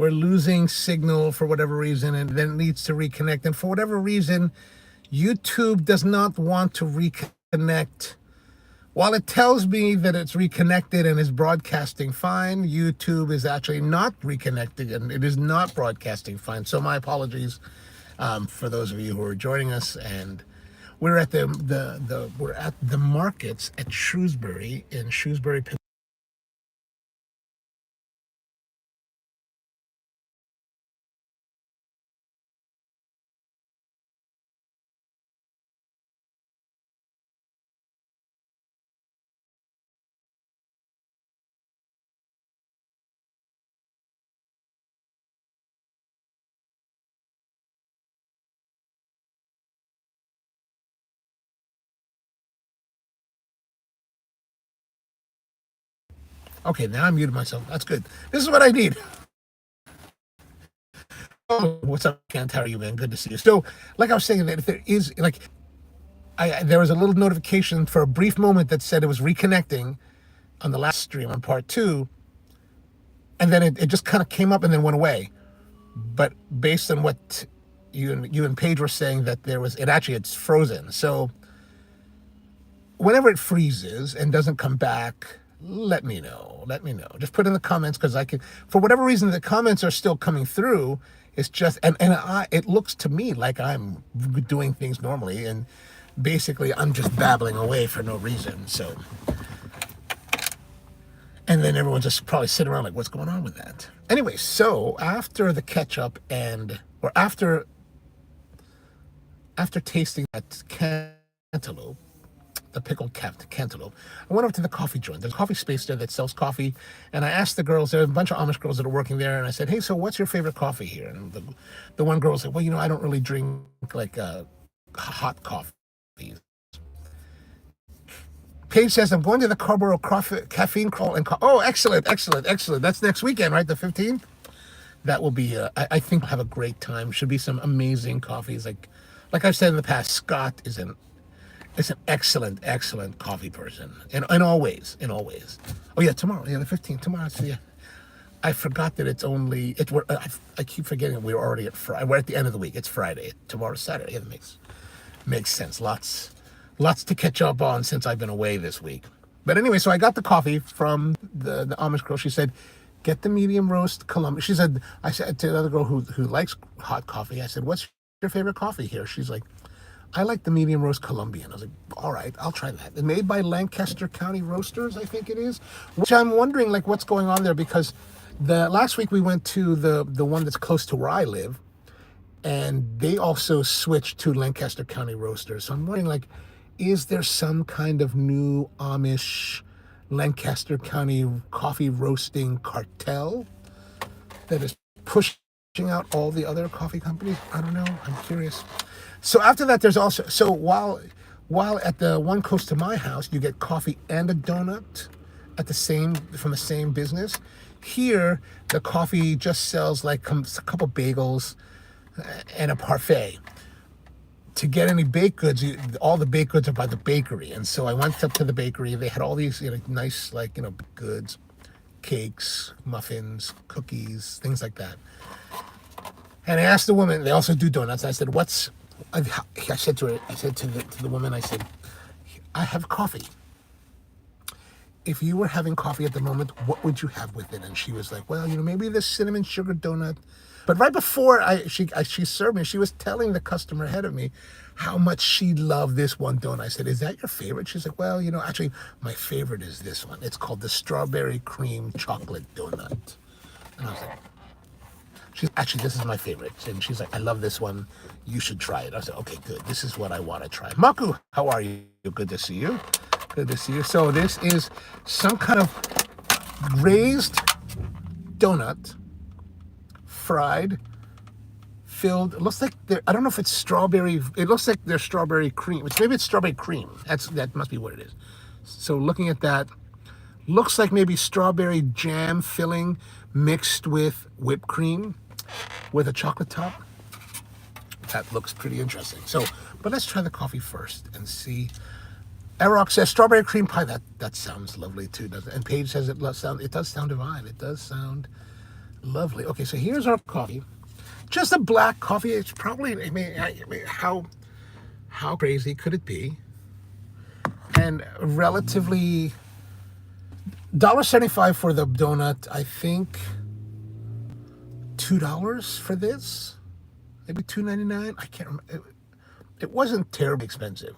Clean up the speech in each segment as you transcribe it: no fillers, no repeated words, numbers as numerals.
we're losing signal for whatever reason, and then it needs to reconnect. And for whatever reason, YouTube does not want to reconnect. While it tells me that it's reconnected and is broadcasting fine, YouTube is actually not reconnecting and it is not broadcasting fine. So my apologies for those of you who are joining us. And we're at we're at the markets at Shrewsbury in Shrewsbury. Okay, now I muted myself. That's good. This is what I need. Oh, what's up, Kent? How are you, man? Good to see you. So, like I was saying, that if there is there was a little notification for a brief moment that said it was reconnecting on the last stream on part 2, and then it just kind of came up and then went away. But based on what you and Paige were saying, that it's frozen. So whenever it freezes and doesn't come back, let me know. Just put in the comments, because I can, for whatever reason, the comments are still coming through. It's just, it looks to me like I'm doing things normally, and basically I'm just babbling away for no reason. So, and then everyone's just probably sitting around like, what's going on with that? Anyway, so after the ketchup after tasting that cantaloupe, the pickled cantaloupe, I went over to the coffee joint. There's a coffee space there that sells coffee, and I asked the girls, there's a bunch of Amish girls that are working there, and I said, hey, so what's your favorite coffee here? And the one girl said, well, I don't really drink like hot coffee. Paige says, I'm going to the Carborough caffeine crawl and oh, excellent. That's next weekend, right? The 15th? That will be, I think we'll have a great time. Should be some amazing coffees. Like I've said in the past, Scott is an excellent coffee person. In all ways. Oh yeah, tomorrow. Yeah, the 15th. Tomorrow. So yeah. I forgot that I keep forgetting we're already at Friday. We're at the end of the week. It's Friday. Tomorrow's Saturday. Yeah, that makes sense. Lots to catch up on since I've been away this week. But anyway, so I got the coffee from the Amish girl. She said, get the medium roast Columbia. I said to the other girl who likes hot coffee, I said, what's your favorite coffee here? She's like, I like the medium roast Colombian. I was like, all right, I'll try that. It's made by Lancaster County Roasters, I think it is. Which I'm wondering, like, what's going on there, because last week we went to the one that's close to where I live, and they also switched to Lancaster County Roasters. So I'm wondering, like, is there some kind of new Amish Lancaster County coffee roasting cartel that is pushing out all the other coffee companies? I don't know. I'm curious. So after that, there's also, so while at the one close to my house, you get coffee and a donut from the same business. Here, the coffee just sells like a couple bagels and a parfait. To get any baked goods, all the baked goods are by the bakery. And so I went up to the bakery. They had all these nice goods, cakes, muffins, cookies, things like that. And I asked the woman, they also do donuts. I said, I said to the woman, I said, I have coffee. If you were having coffee at the moment, what would you have with it? And she was like, well, maybe the cinnamon sugar donut. But right before she served me, she was telling the customer ahead of me how much she loved this one donut. I said, is that your favorite? She's like, well, actually, my favorite is this one. It's called the strawberry cream chocolate donut. And I was like, this is my favorite. And she's like, I love this one. You should try it. I said, okay, good. This is what I want to try. Maku, how are you? Good to see you. So this is some kind of raised donut, fried, filled. It looks like I don't know if it's strawberry. It looks like there's strawberry cream. Maybe it's strawberry cream. That must be what it is. So looking at that, looks like maybe strawberry jam filling mixed with whipped cream with a chocolate top. That looks pretty interesting. So, but let's try the coffee first and see. Erok says strawberry cream pie. That sounds lovely too, doesn't it? And Paige says it does sound divine. It does sound Lovely. Okay, so here's our coffee. Just a black coffee. It's probably, I mean, how crazy could it be? And relatively $1.75 for the donut. I think $2 for this. Maybe $2.99. I can't remember. It wasn't terribly expensive.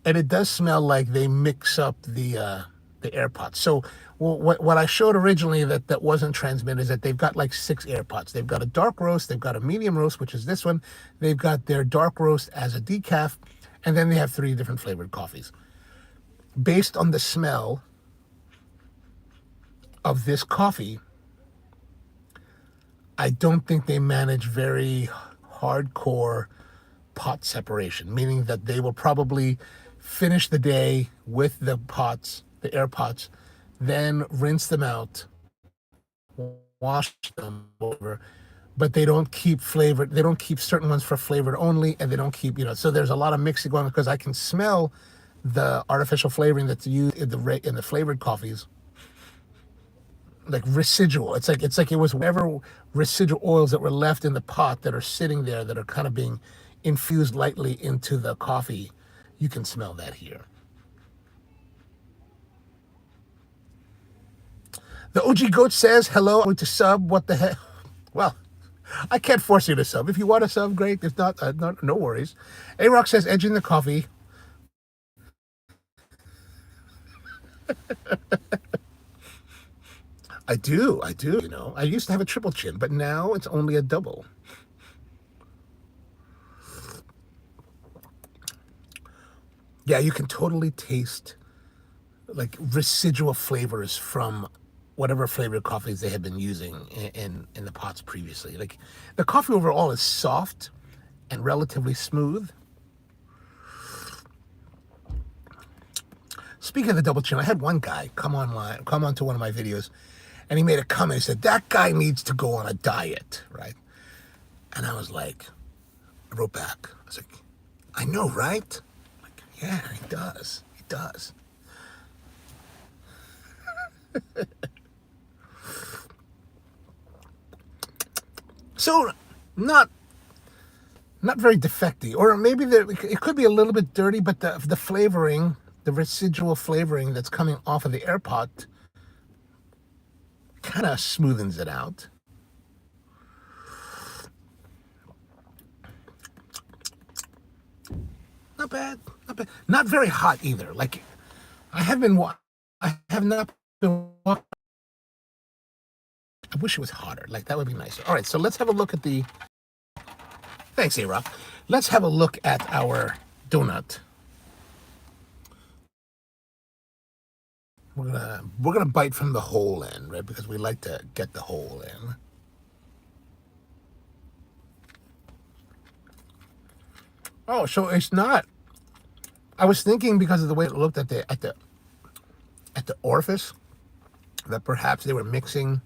And it does smell like they mix up the air pots. So what I showed originally that wasn't transmitted is that they've got like 6 air pots. They've got a dark roast, they've got a medium roast, which is this one. They've got their dark roast as a decaf, and then they have 3 different flavored coffees. Based on the smell of this coffee, I don't think they manage very hardcore pot separation, meaning that they will probably finish the day with the pots, the air pots, then rinse them out, wash them over, but they don't keep flavored. They don't keep certain ones for flavored only, and they don't keep, so there's a lot of mixing going on because I can smell the artificial flavoring that's used in the flavored coffees, like residual. It's like it was whatever residual oils that were left in the pot that are sitting there that are kind of being infused lightly into the coffee. You can smell that here. The OG Goat says, hello, I'm going to sub. What the heck? Well, I can't force you to sub. If you want to sub, great. If not, no worries. A-Rock says, edging the coffee. I do. I used to have a triple chin, but now it's only a double. Yeah, you can totally taste like residual flavors from whatever flavored coffees they had been using in the pots previously. Like the coffee overall is soft and relatively smooth. Speaking of the double chin, I had one guy come on to one of my videos, and he made a comment. He said, that guy needs to go on a diet, right? And I was like, I wrote back. I was like, I know, right? Like, yeah, he does. He does. So, not very defecty, or maybe it could be a little bit dirty, but the flavoring, the residual flavoring that's coming off of the air pot kind of smoothens it out. Not bad, not bad. Not very hot either. Like I have not been. I wish it was hotter. Like that would be nicer. All right, so let's have a look at the. Thanks, A-Rock. Let's have a look at our donut. We're gonna bite from the whole end, right? Because we like to get the whole in. Oh, so it's not. I was thinking because of the way it looked at the orifice that perhaps they were mixing,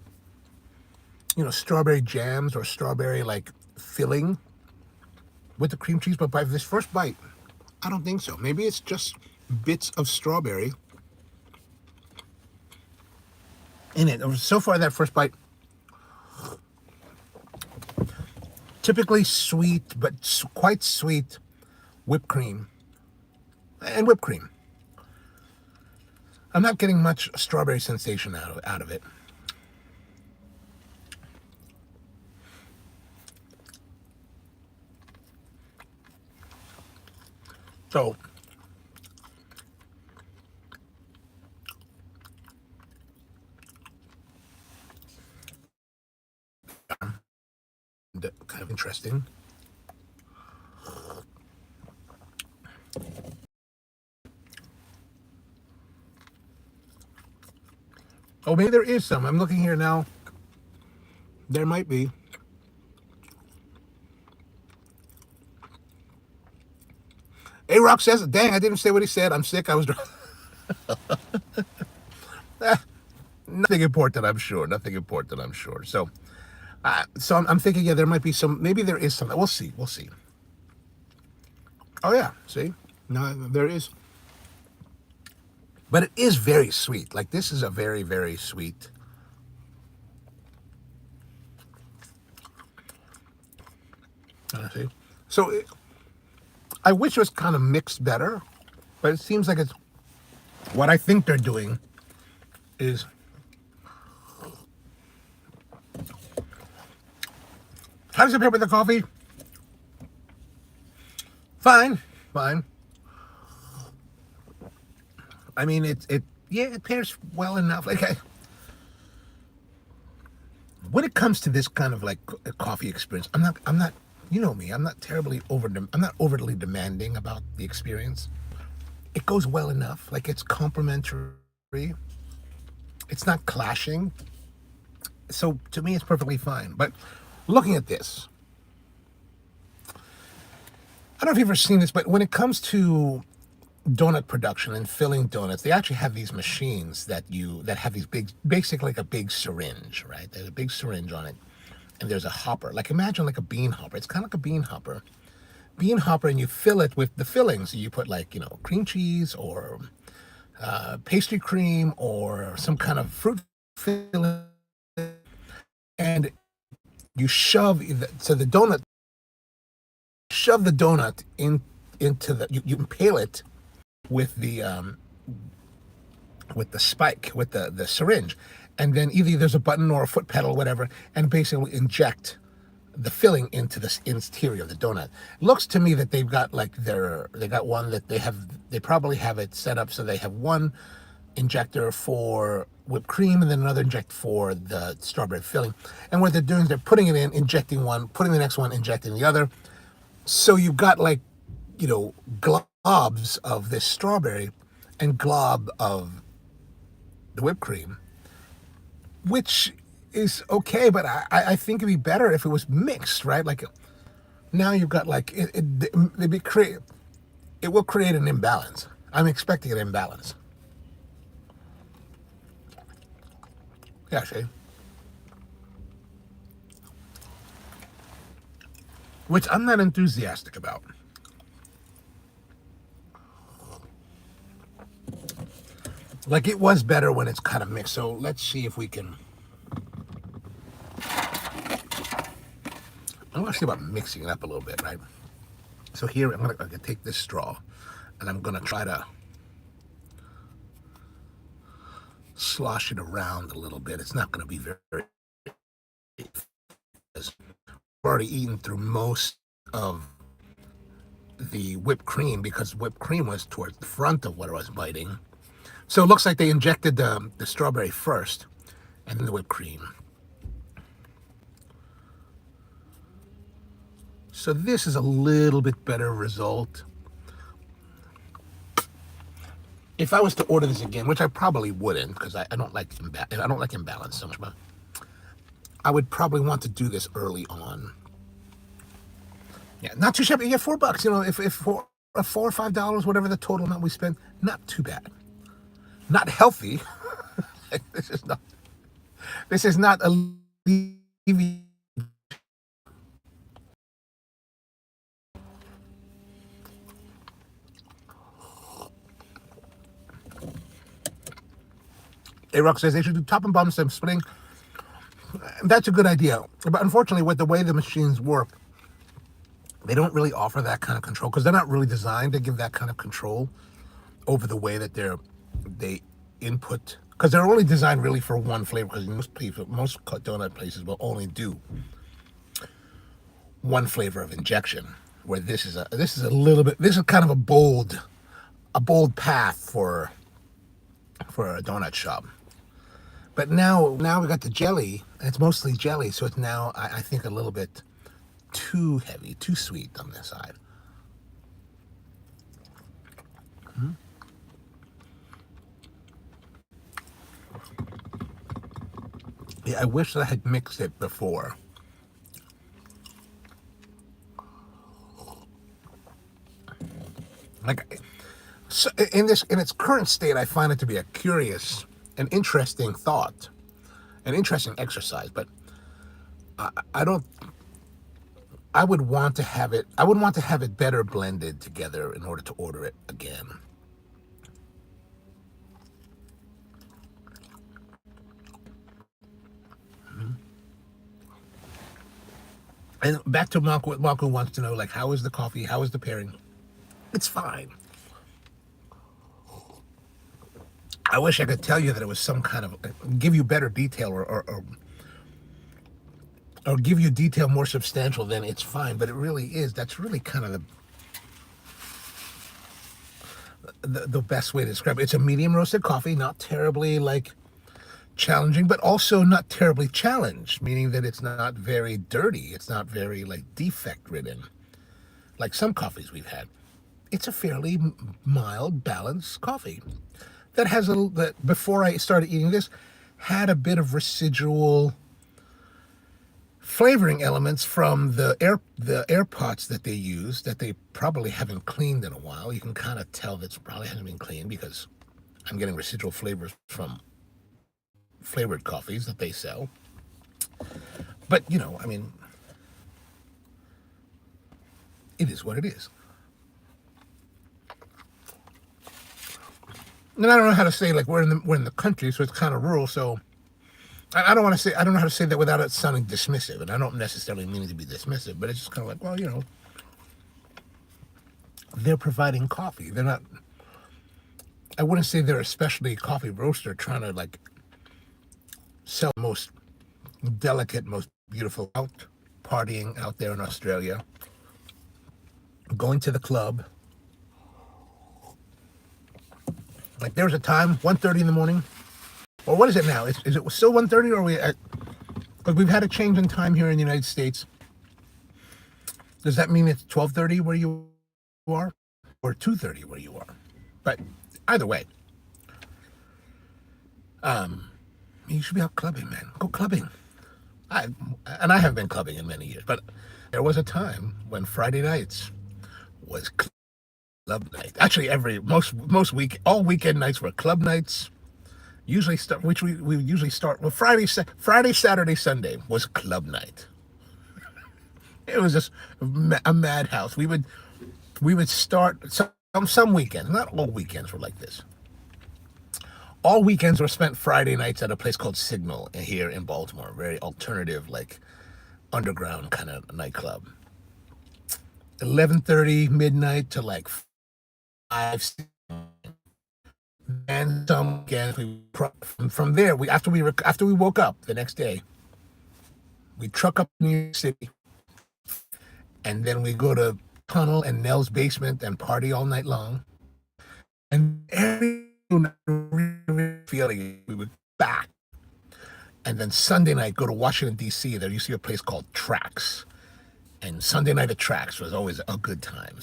strawberry jams or strawberry like filling with the cream cheese. But by this first bite, I don't think so. Maybe it's just bits of strawberry in it. So far, that first bite, typically sweet, but quite sweet whipped cream. And whipped cream. I'm not getting much strawberry sensation out of it. So, kind of interesting. Oh, maybe there is some. I'm looking here now. There might be. A-Rock says, dang, I didn't say what he said. I'm sick. I was drunk. Nothing important, I'm sure. Nothing important, I'm sure. So I'm thinking, yeah, there might be some. Maybe there is some. We'll see. We'll see. Oh, yeah. See? No, there is. But it is very sweet. Like, this is a very, very sweet See? So I wish it was kind of mixed better, but it seems like it's what I think they're doing is how does it pair with the coffee? Fine, fine. I mean, it pairs well enough. Like when it comes to this kind of like a coffee experience, I'm not, you know me, I'm not overly demanding about the experience. It goes well enough. Like it's complimentary. It's not clashing. So to me, it's perfectly fine. But looking at this, I don't know if you've ever seen this, but when it comes to donut production and filling donuts, they actually have these machines that have these big, basically like a big syringe, right? There's a big syringe on it, and there's a hopper. Like imagine like a bean hopper. It's kind of like a bean hopper, and you fill it with the fillings. So you put like cream cheese or pastry cream or some kind of fruit filling, and you so the donut shove the donut into you impale it with the spike with the syringe, and then either there's a button or a foot pedal, whatever, and basically inject the filling into the interior of the donut. It looks to me that they've got like they got one that they probably have it set up so they have one injector for whipped cream and then another injector for the strawberry filling. And what they're doing is they're putting it in, injecting one, putting the next one, injecting the other. So you've got like, globs of this strawberry and glob of the whipped cream, which is okay, but I think it'd be better if it was mixed, right? Like now you've got like it will create an imbalance. I'm expecting an imbalance. Yeah, see, which I'm not enthusiastic about. Like it was better when it's kind of mixed. So let's see if we can. I'm going to see about mixing it up a little bit, right? So here I'm going to take this straw, and I'm going to try to slosh it around a little bit. It's not going to be very. I've already eaten through most of the whipped cream because whipped cream was towards the front of what I was biting. So it looks like they injected the strawberry first, and then the whipped cream. So this is a little bit better result. If I was to order this again, which I probably wouldn't, because I don't like imbalance so much, but I would probably want to do this early on. Yeah, not too shabby. Yeah, $4. If for $4 or $5, whatever the total amount we spend, not too bad. Not healthy. this is not. This is not alleviating. A-Rock says they should do top and bottom stem splitting. That's a good idea. But unfortunately, with the way the machines work, they don't really offer that kind of control because they're not really designed to give that kind of control over the way that they input. Because they're only designed really for one flavor. Because most donut places will only do one flavor of injection. Where this is a little bit. This is kind of a bold path for a donut shop. But now we got the jelly, and it's mostly jelly, so it's now, I think, a little bit too heavy, too sweet on this side. Yeah, I wish I had mixed it before. Like, so in its current state, I find it to be a curious and interesting thought, an interesting exercise, but I don't. I would want to have it. I would want to have it better blended together in order to order it again. And back to Malcolm, what Malcolm wants to know, like, how is the coffee? How is the pairing? It's fine. I wish I could tell you that it was some kind of give you better detail or give you detail more substantial than it's fine, but it really is. That's really kind of the best way to describe it. It's a medium roasted coffee, not terribly like challenging, but also not terribly challenged, meaning that it's not very dirty. It's not very like defect ridden, like some coffees we've had. It's a fairly mild, balanced coffee that has that before I started eating this had a bit of residual flavoring elements from the air pots that they use that they probably haven't cleaned in a while. You can kind of tell that it probably hasn't been cleaned because I'm getting residual flavors from flavored coffees that they sell. But I mean, it is what it is. And I don't know how to say, like, we're in the country, so it's kind of rural. So I don't want to say, I don't know how to say that without it sounding dismissive. And I don't necessarily mean it to be dismissive, but it's just kind of like, well, they're providing coffee. They're not. I wouldn't say they're a specialty coffee roaster trying to like sell the most delicate, most beautiful out partying out there in Australia, going to the club. Like there was a time, 1:30 in the morning, or what is it now? Is it still 1:30, or are we at? Because we've had a change in time here in the United States. Does that mean it's 12:30 where you are, or 2:30 where you are? But either way, you should be out clubbing, man. Go clubbing. I have been clubbing in many years, but there was a time when Friday nights was club night. Actually, all weekend nights were club nights. Usually start, which we usually start. Well, Friday, Saturday, Sunday was club night. It was just a madhouse. We would start some weekends. Not all weekends were like this. All weekends were spent Friday nights at a place called Signal here in Baltimore. Very alternative, like underground kind of nightclub. 11:30 midnight to like 5. And some weekends from there after we woke up the next day, we truck up to New York City, and then we go to Tunnel and Nell's basement and party all night long. And every feeling we would back. And then Sunday night go to Washington D.C. There used to be a place called Trax. And Sunday night at Trax was always a good time.